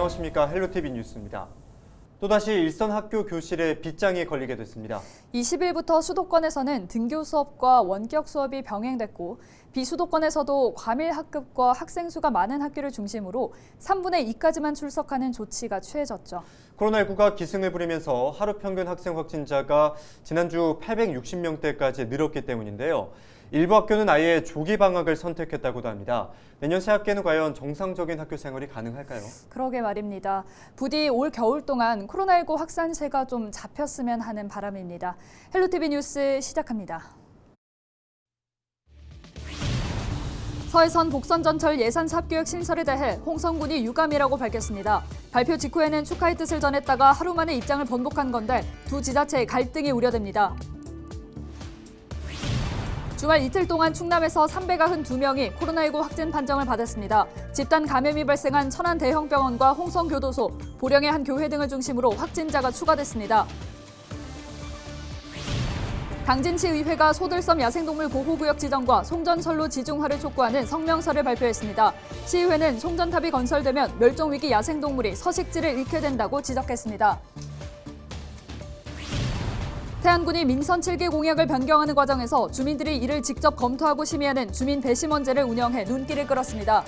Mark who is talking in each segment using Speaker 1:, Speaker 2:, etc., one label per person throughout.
Speaker 1: 안녕하십니까. 헬로티비 뉴스입니다. 또다시 일선 학교 교실에 빗장이 걸리게 됐습니다.
Speaker 2: 20일부터 수도권에서는 등교 수업과 원격 수업이 병행됐고 비수도권에서도 과밀 학급과 학생 수가 많은 학교를 중심으로 3분의 2까지만 출석하는 조치가 취해졌죠.
Speaker 1: 코로나19가 기승을 부리면서 하루 평균 학생 확진자가 지난주 860명대까지 늘었기 때문인데요. 일부 학교는 아예 조기 방학을 선택했다고도 합니다. 내년 새학기에는 과연 정상적인 학교 생활이 가능할까요?
Speaker 2: 그러게 말입니다. 부디 올 겨울 동안 코로나19 확산세가 좀 잡혔으면 하는 바람입니다. 헬로티비 뉴스 시작합니다. 서해선 복선전철 예산 삽교역 신설에 대해 홍성군이 유감이라고 밝혔습니다. 발표 직후에는 축하의 뜻을 전했다가 하루 만에 입장을 번복한 건데 두 지자체의 갈등이 우려됩니다. 주말 이틀 동안 충남에서 392명이 코로나19 확진 판정을 받았습니다. 집단 감염이 발생한 천안 대형병원과 홍성교도소, 보령의 한 교회 등을 중심으로 확진자가 추가됐습니다. 당진시의회가 소들섬 야생동물 보호구역 지정과 송전선로 지중화를 촉구하는 성명서를 발표했습니다. 시의회는 송전탑이 건설되면 멸종위기 야생동물이 서식지를 잃게 된다고 지적했습니다. 태안군이 민선 7기 공약을 변경하는 과정에서 주민들이 이를 직접 검토하고 심의하는 주민 배심원제를 운영해 눈길을 끌었습니다.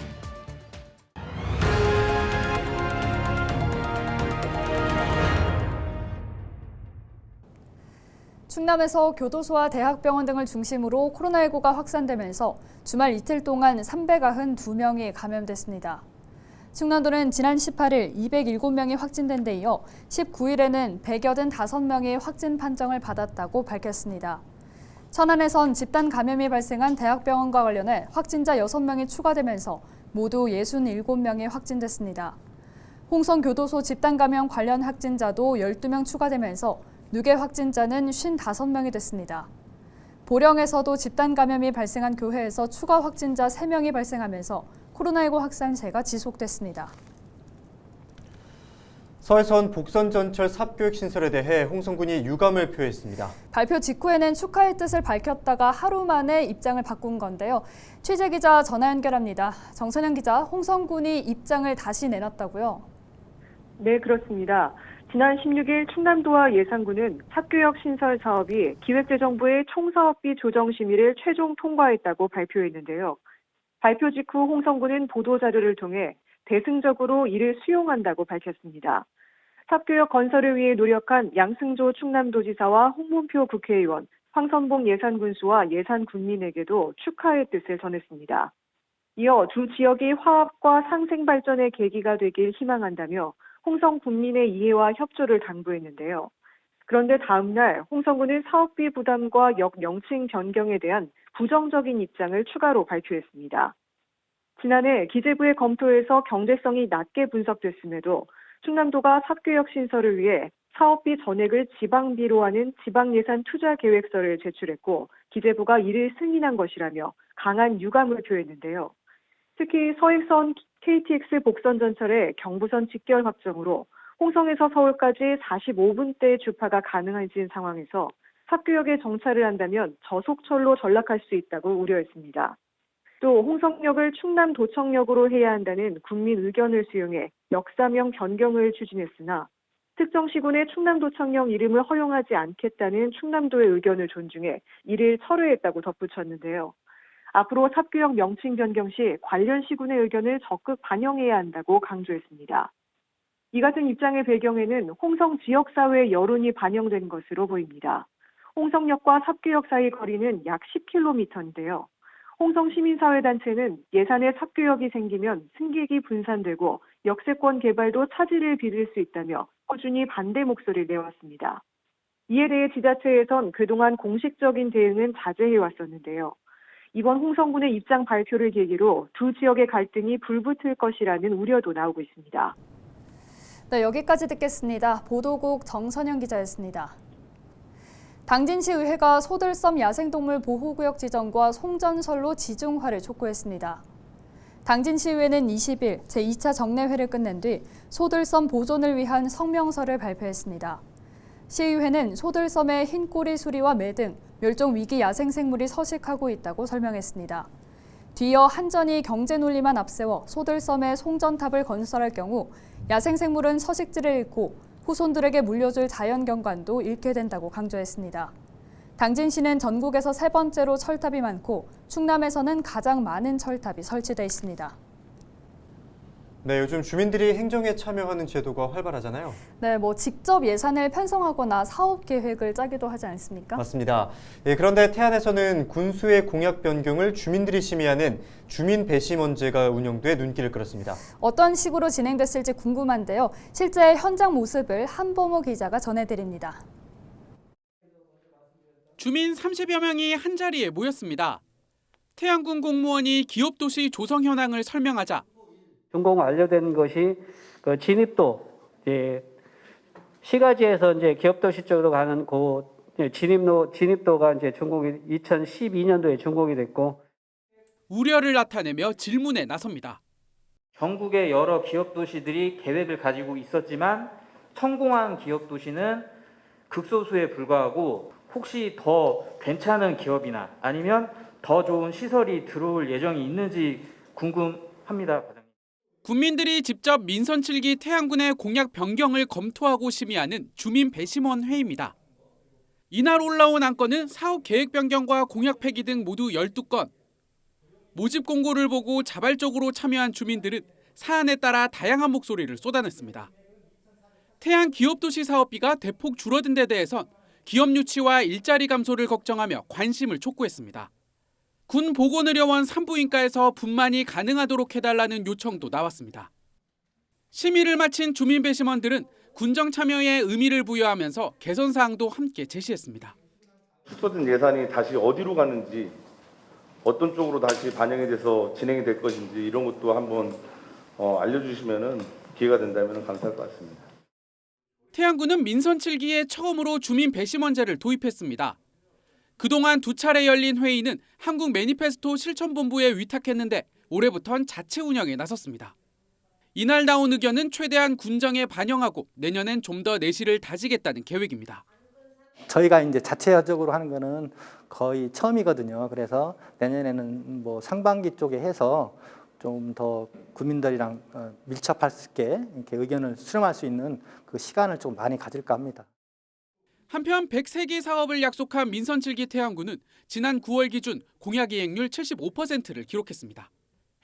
Speaker 2: 충남에서 교도소와 대학병원 등을 중심으로 코로나19가 확산되면서 주말 이틀 동안 392명이 감염됐습니다. 충남도는 지난 18일 207명이 확진된 데 이어 19일에는 185명이 확진 판정을 받았다고 밝혔습니다. 천안에선 집단 감염이 발생한 대학병원과 관련해 확진자 6명이 추가되면서 모두 67명이 확진됐습니다. 홍성교도소 집단 감염 관련 확진자도 12명 추가되면서 누계 확진자는 55명이 됐습니다. 보령에서도 집단 감염이 발생한 교회에서 추가 확진자 3명이 발생하면서 코로나19 확산세가 지속됐습니다.
Speaker 1: 서해선 복선전철 삽교역 신설에 대해 홍성군이 유감을 표했습니다.
Speaker 2: 발표 직후에는 축하의 뜻을 밝혔다가 하루 만에 입장을 바꾼 건데요. 취재기자 전화 연결합니다. 정선영 기자, 홍성군이 입장을 다시 내놨다고요?
Speaker 3: 네, 그렇습니다. 지난 16일 충남도와 예산군은 삽교역 신설 사업이 기획재정부의 총사업비 조정 심의를 최종 통과했다고 발표했는데요. 발표 직후 홍성군은 보도자료를 통해 대승적으로 이를 수용한다고 밝혔습니다. 삽교역 건설을 위해 노력한 양승조 충남도지사와 홍문표 국회의원, 황선봉 예산군수와 예산군민에게도 축하의 뜻을 전했습니다. 이어 두 지역의 화합과 상생 발전의 계기가 되길 희망한다며 홍성 군민의 이해와 협조를 당부했는데요. 그런데 다음 날 홍성군은 사업비 부담과 역 명칭 변경에 대한 부정적인 입장을 추가로 발표했습니다. 지난해 기재부의 검토에서 경제성이 낮게 분석됐음에도 충남도가 삽교역 신설을 위해 사업비 전액을 지방비로 하는 지방예산 투자계획서를 제출했고 기재부가 이를 승인한 것이라며 강한 유감을 표했는데요. 특히 서해선 KTX 복선전철의 경부선 직결 확정으로 홍성에서 서울까지 45분대 주파가 가능해진 상황에서 삽교역에 정차를 한다면 저속철로 전락할 수 있다고 우려했습니다. 또 홍성역을 충남도청역으로 해야 한다는 국민 의견을 수용해 역사명 변경을 추진했으나 특정 시군의 충남도청역 이름을 허용하지 않겠다는 충남도의 의견을 존중해 이를 철회했다고 덧붙였는데요. 앞으로 삽교역 명칭 변경 시 관련 시군의 의견을 적극 반영해야 한다고 강조했습니다. 이 같은 입장의 배경에는 홍성 지역사회의 여론이 반영된 것으로 보입니다. 홍성역과 삽교역 사이 거리는 약 10km인데요. 홍성 시민사회단체는 예산에 삽교역이 생기면 승객이 분산되고 역세권 개발도 차질을 빚을 수 있다며 꾸준히 반대 목소리를 내왔습니다. 이에 대해 지자체에선 그동안 공식적인 대응은 자제해왔었는데요. 이번 홍성군의 입장 발표를 계기로 두 지역의 갈등이 불붙을 것이라는 우려도 나오고 있습니다.
Speaker 2: 네, 여기까지 듣겠습니다. 보도국 정선영 기자였습니다. 당진시의회가 소들섬 야생동물 보호구역 지정과 송전선로 지중화를 촉구했습니다. 당진시의회는 20일 제2차 정례회를 끝낸 뒤 소들섬 보존을 위한 성명서를 발표했습니다. 시의회는 소들섬의 흰꼬리 수리와 매 등 멸종위기 야생생물이 서식하고 있다고 설명했습니다. 뒤이어 한전이 경제 논리만 앞세워 소들섬에 송전탑을 건설할 경우 야생생물은 서식지를 잃고 후손들에게 물려줄 자연경관도 잃게 된다고 강조했습니다. 당진시는 전국에서 세 번째로 철탑이 많고 충남에서는 가장 많은 철탑이 설치돼 있습니다.
Speaker 1: 네, 요즘 주민들이 행정에 참여하는 제도가 활발하잖아요.
Speaker 2: 네, 직접 예산을 편성하거나 사업 계획을 짜기도 하지 않습니까?
Speaker 1: 맞습니다. 예, 그런데 태안에서는 군수의 공약 변경을 주민들이 심의하는 주민 배심원제가 운영돼 눈길을 끌었습니다.
Speaker 2: 어떤 식으로 진행됐을지 궁금한데요. 실제 현장 모습을 한보모 기자가 전해드립니다.
Speaker 4: 주민 30여 명이 한자리에 모였습니다. 태안군 공무원이 기업도시 조성 현황을 설명하자
Speaker 5: 준공 완료된 것이 그 진입도 시가지에서 이제 기업도시 쪽으로 가는 그 진입도가 이제 준공이 2012년도에 준공이 됐고
Speaker 4: 우려를 나타내며 질문에 나섭니다.
Speaker 6: 전국의 여러 기업도시들이 계획을 가지고 있었지만 성공한 기업도시는 극소수에 불과하고 혹시 더 괜찮은 기업이나 아니면 더 좋은 시설이 들어올 예정이 있는지 궁금합니다.
Speaker 4: 군민들이 직접 민선 7기 태안군의 공약 변경을 검토하고 심의하는 주민 배심원 회의입니다. 이날 올라온 안건은 사업 계획 변경과 공약 폐기 등 모두 12건. 모집 공고를 보고 자발적으로 참여한 주민들은 사안에 따라 다양한 목소리를 쏟아냈습니다. 태안 기업도시 사업비가 대폭 줄어든 데 대해선 기업 유치와 일자리 감소를 걱정하며 관심을 촉구했습니다. 군 보건의료원 산부인과에서 분만이 가능하도록 해달라는 요청도 나왔습니다. 심의를 마친 주민 배심원들은 군정 참여에 의미를 부여하면서 개선 사항도 함께 제시했습니다.
Speaker 7: 축소된 예산이 다시 어디로 가는지, 어떤 쪽으로 다시 반영이 돼서 진행이 될 것인지 이런 것도 한번 알려주시면 기회가 된다면 감사할 것 같습니다.
Speaker 4: 태안군은 민선 7기에 처음으로 주민 배심원제를 도입했습니다. 그동안 두 차례 열린 회의는 한국 매니페스토 실천본부에 위탁했는데 올해부터는 자체 운영에 나섰습니다. 이날 나온 의견은 최대한 군정에 반영하고 내년엔 좀 더 내실을 다지겠다는 계획입니다.
Speaker 8: 저희가 이제 자체적으로 하는 거는 거의 처음이거든요. 그래서 내년에는 상반기 쪽에 해서 좀 더 국민들이랑 밀접할 수 있게 이렇게 의견을 수렴할 수 있는 그 시간을 좀 많이 가질까 합니다.
Speaker 4: 한편 103기 사업을 약속한 민선 7기 태안군은 지난 9월 기준 공약 이행률 75%를 기록했습니다.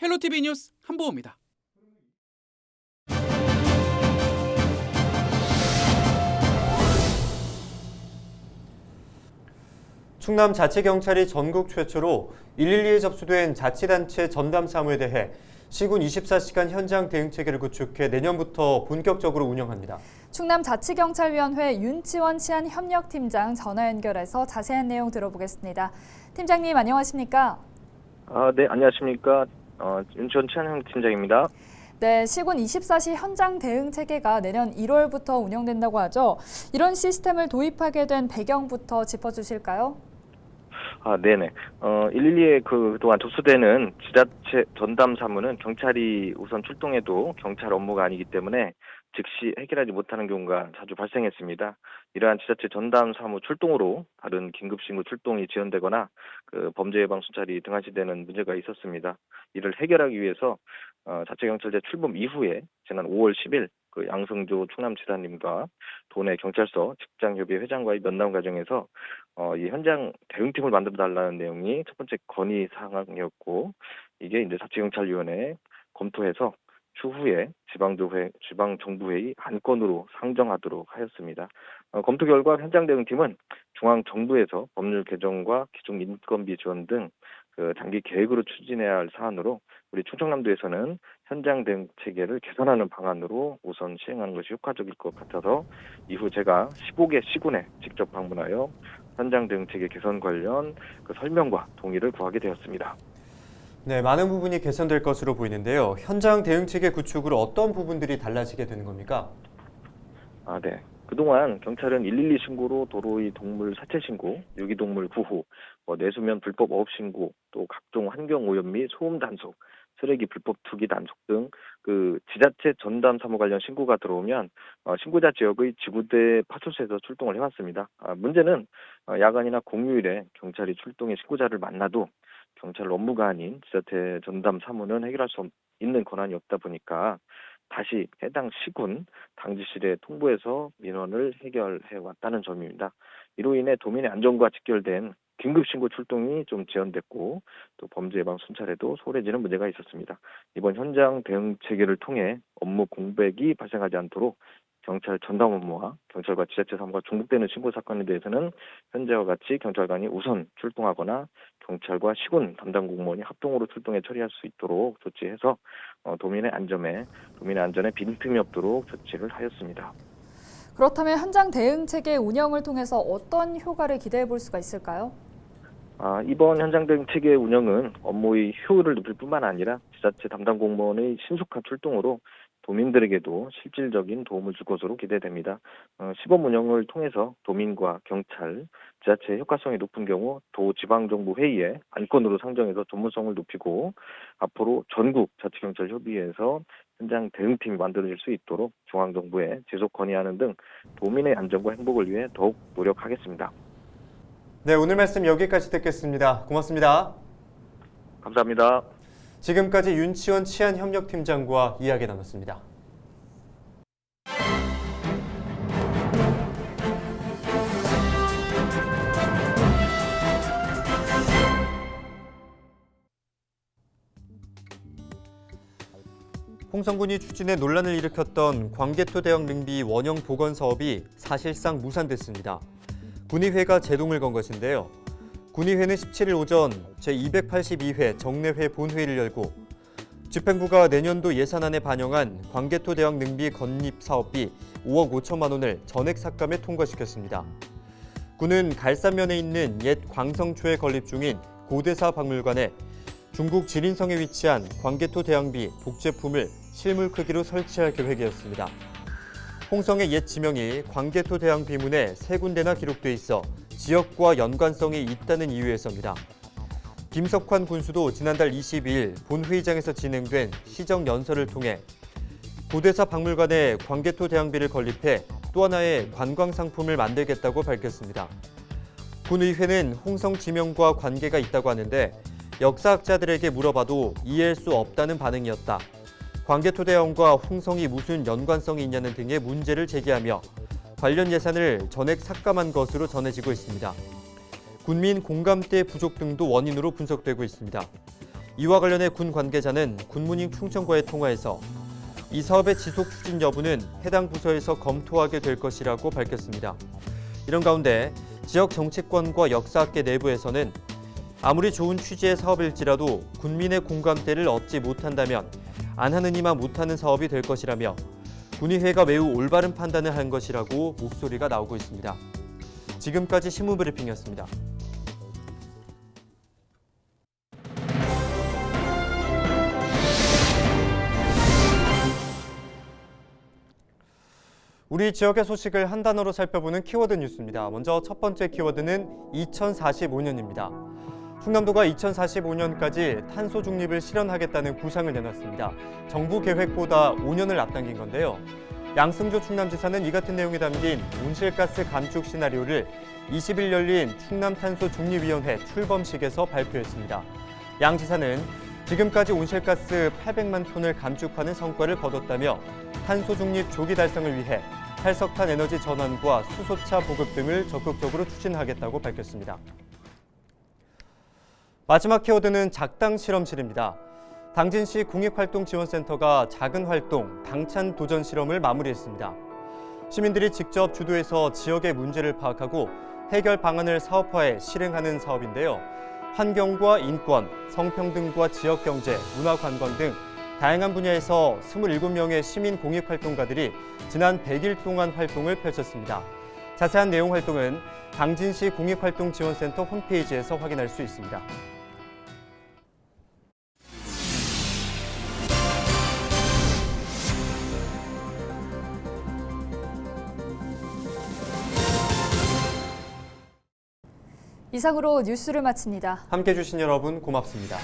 Speaker 4: 헬로티비 뉴스 한보호입니다.
Speaker 1: 충남자치경찰이 전국 최초로 112에 접수된 자치단체 전담 사무에 대해 시군 24시간 현장 대응 체계를 구축해 내년부터 본격적으로 운영합니다.
Speaker 2: 충남자치경찰위원회 윤치원 치안협력팀장 전화 연결해서 자세한 내용 들어보겠습니다. 팀장님 안녕하십니까?
Speaker 9: 네, 안녕하십니까. 윤치원 치안협력팀장입니다.
Speaker 2: 네, 시군 24시 현장 대응 체계가 내년 1월부터 운영된다고 하죠. 이런 시스템을 도입하게 된 배경부터 짚어주실까요?
Speaker 9: 네네. 112에 그동안 접수되는 지자체 전담 사무는 경찰이 우선 출동해도 경찰 업무가 아니기 때문에 즉시 해결하지 못하는 경우가 자주 발생했습니다. 이러한 지자체 전담 사무 출동으로 다른 긴급신고 출동이 지연되거나 범죄 예방 순찰이 등한시되는 문제가 있었습니다. 이를 해결하기 위해서 자치경찰제 출범 이후에 지난 5월 10일 양승조 충남지사님과 도내 경찰서 직장협의 회장과의 면담 과정에서 이 현장 대응팀을 만들어달라는 내용이 첫 번째 건의 사항이었고, 이게 이제 자치경찰위원회 검토해서 추후에 지방정부회의 안건으로 상정하도록 하였습니다. 검토 결과 현장 대응팀은 중앙정부에서 법률 개정과 기존 인건비 지원 등 장기 계획으로 추진해야 할 사안으로 우리 충청남도에서는 현장 대응 체계를 개선하는 방안으로 우선 시행하는 것이 효과적일 것 같아서 이후 제가 15개 시군에 직접 방문하여 현장 대응 체계 개선 관련 설명과 동의를 구하게 되었습니다.
Speaker 1: 네, 많은 부분이 개선될 것으로 보이는데요. 현장 대응 체계 구축으로 어떤 부분들이 달라지게 되는 겁니까?
Speaker 9: 네. 그동안 경찰은 112 신고로 도로의 동물 사체 신고, 유기동물 구호, 내수면 불법 어업 신고, 또 각종 환경 오염 및 소음 단속, 쓰레기 불법 투기 단속 등 지자체 전담 사무 관련 신고가 들어오면 신고자 지역의 지구대 파출소에서 출동을 해왔습니다. 문제는 야간이나 공휴일에 경찰이 출동해 신고자를 만나도 경찰 업무가 아닌 지자체 전담 사무는 해결할 수 있는 권한이 없다 보니까 다시 해당 시군 당지실에 통보해서 민원을 해결해 왔다는 점입니다. 이로 인해 도민의 안전과 직결된 긴급신고 출동이 좀 지연됐고 또 범죄 예방 순찰에도 소홀해지는 문제가 있었습니다. 이번 현장 대응 체계를 통해 업무 공백이 발생하지 않도록 경찰 전담 업무와 경찰과 지자체 사무가 중복되는 신고 사건에 대해서는 현재와 같이 경찰관이 우선 출동하거나 경찰과 시군 담당 공무원이 합동으로 출동해 처리할 수 있도록 조치해서 도민의 안전에 빈틈이 없도록 조치를 하였습니다.
Speaker 2: 그렇다면 현장 대응 체계 운영을 통해서 어떤 효과를 기대해 볼 수가 있을까요?
Speaker 9: 이번 현장 대응 체계 운영은 업무의 효율을 높일 뿐만 아니라 지자체 담당 공무원의 신속한 출동으로 도민들에게도 실질적인 도움을 줄 것으로 기대됩니다. 시범 운영을 통해서 도민과 경찰, 지자체의 효과성이 높은 경우 도지방정부회의에 안건으로 상정해서 전문성을 높이고 앞으로 전국 자치경찰협의회에서 현장 대응팀이 만들어질 수 있도록 중앙정부에 지속 건의하는 등 도민의 안전과 행복을 위해 더욱 노력하겠습니다.
Speaker 1: 네, 오늘 말씀 여기까지 듣겠습니다. 고맙습니다.
Speaker 9: 감사합니다.
Speaker 1: 지금까지 윤치원 치안협력팀장과 이야기 나눴습니다. 홍성군이 추진해 논란을 일으켰던 광개토 대학 능비 원형 복원 사업이 사실상 무산됐습니다. 군의회가 제동을 건 것인데요. 군의회는 17일 오전 제282회 정례회 본회의를 열고 집행부가 내년도 예산안에 반영한 광개토 대학 능비 건립 사업비 5억 5천만 원을 전액 삭감해 통과시켰습니다. 군은 갈산면에 있는 옛 광성초에 건립 중인 고대사 박물관에 중국 지린성에 위치한 광개토 대항비 복제품을 실물 크기로 설치할 계획이었습니다. 홍성의 옛 지명이 광개토 대항비문에 3군데나 기록돼 있어 지역과 연관성이 있다는 이유에서입니다. 김석환 군수도 지난달 22일 본회의장에서 진행된 시정연설을 통해 고대사 박물관에 광개토 대항비를 건립해 또 하나의 관광상품을 만들겠다고 밝혔습니다. 군의회는 홍성 지명과 관계가 있다고 하는데 역사학자들에게 물어봐도 이해할 수 없다는 반응이었다. 광개토 대왕과 홍성이 무슨 연관성이 있냐는 등의 문제를 제기하며 관련 예산을 전액 삭감한 것으로 전해지고 있습니다. 군민 공감대 부족 등도 원인으로 분석되고 있습니다. 이와 관련해 군 관계자는 군무닝 충청과의 통화에서 이 사업의 지속 추진 여부는 해당 부서에서 검토하게 될 것이라고 밝혔습니다. 이런 가운데 지역 정치권과 역사학계 내부에서는 아무리 좋은 취지의 사업일지라도 군민의 공감대를 얻지 못한다면 안 하느니만 못하는 사업이 될 것이라며 군의회가 매우 올바른 판단을 한 것이라고 목소리가 나오고 있습니다. 지금까지 신문브리핑이었습니다. 우리 지역의 소식을 한 단어로 살펴보는 키워드 뉴스입니다. 먼저 첫 번째 키워드는 2045년입니다. 충남도가 2045년까지 탄소 중립을 실현하겠다는 구상을 내놨습니다. 정부 계획보다 5년을 앞당긴 건데요. 양승조 충남지사는 이 같은 내용이 담긴 온실가스 감축 시나리오를 20일 열린 충남탄소중립위원회 출범식에서 발표했습니다. 양 지사는 지금까지 온실가스 800만 톤을 감축하는 성과를 거뒀다며 탄소 중립 조기 달성을 위해 탈석탄 에너지 전환과 수소차 보급 등을 적극적으로 추진하겠다고 밝혔습니다. 마지막 키워드는 작당 실험실입니다. 당진시 공익활동지원센터가 작은 활동, 당찬 도전 실험을 마무리했습니다. 시민들이 직접 주도해서 지역의 문제를 파악하고 해결 방안을 사업화해 실행하는 사업인데요. 환경과 인권, 성평등과 지역경제, 문화관광 등 다양한 분야에서 27명의 시민 공익활동가들이 지난 100일 동안 활동을 펼쳤습니다. 자세한 내용 활동은 당진시 공익활동지원센터 홈페이지에서 확인할 수 있습니다.
Speaker 2: 이상으로 뉴스를 마칩니다.
Speaker 1: 함께해 주신 여러분 고맙습니다.